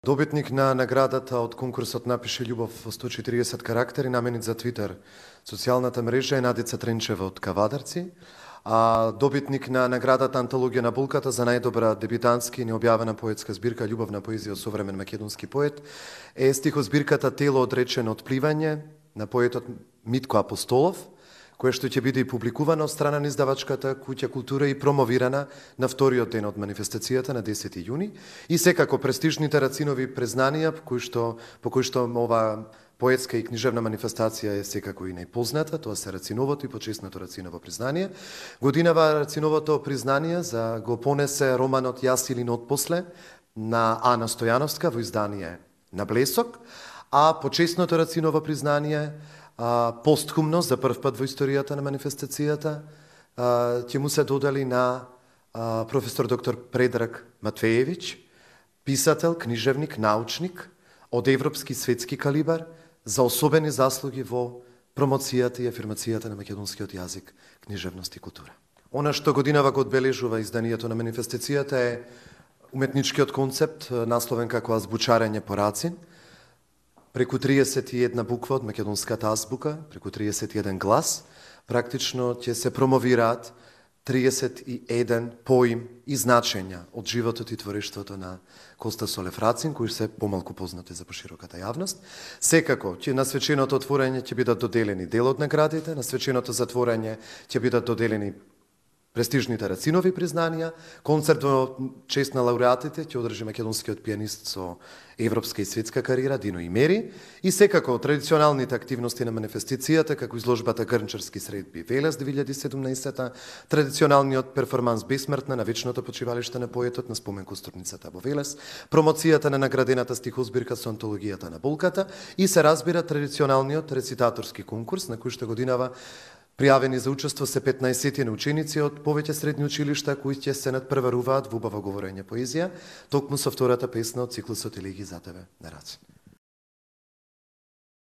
Добитник на наградата од конкурсот Напиши љубов во 140 карактери, наменет за Твитер, социјалната мрежа е Надица Тренчева од Кавадарци, а добитник на наградата Антологија на булката за најдобра дебютантски необјавена поетска збирка Љубовна поезија од современ македонски поет е стихозбирката Тело одречено од пливање на поетот Митко Апостолов, која што ќе биде и публикувана од страна на издавачката Куќа култура и промовирана на вториот ден од манифестацијата на 10 јуни. И секако престижните Рацинови признанија, по кои што ова поетска и книжевна манифестација е секако и најпозната, тоа се Рациновото и почесното Рациново признание. Годинава Рациновото признание за го понесе романот Јас или отпосле на Ана Стојановска во издание на Блесок, а почесното Рациново признание постхумно за прв пат во историјата на манифестацијата ќе му се додели на професор доктор Предраг Матвеевиќ, писател, книжевник, научник од европски и светски калибар за особени заслуги во промоцијата и афирмацијата на македонскиот јазик, книжевност и култура. Она што годинава го одбележува изданието на манифестацијата е уметничкиот концепт насловен како Азбучарење по Рацин, преку 31 буква од македонската азбука, преку 31 глас, практично ќе се промовираат 31 поим и значења од животот и творештвото на Коста Солев Рацин, кои се помалку познати за пошироката јавност. Секако, на свеченото отворање ќе бидат доделени дел од наградите, на свеченото затворање ќе бидат доделени престижните Рацинови признанија, концерт во чест на лауреатите ќе одржи македонскиот пианист со европска и светска кариера Дино Имери и секако традиционалните активности на манифестацијата како изложбата Грнчарски средби Велес 2017, традиционалниот перформанс Бесмртна на вечното почивалиште на поетот на спомен костурницата во Велес, промоцијата на наградената стихозбирка со антологијата на булката и се разбира традиционалниот рецитаторски конкурс на кој што годинава пријавени за учество се 15 ученици од повеќе средни училишта кои ќе се надпреваруваат во убаво говорење поезија, токму со втората песна од циклусот Елеги за тебе на Рацин.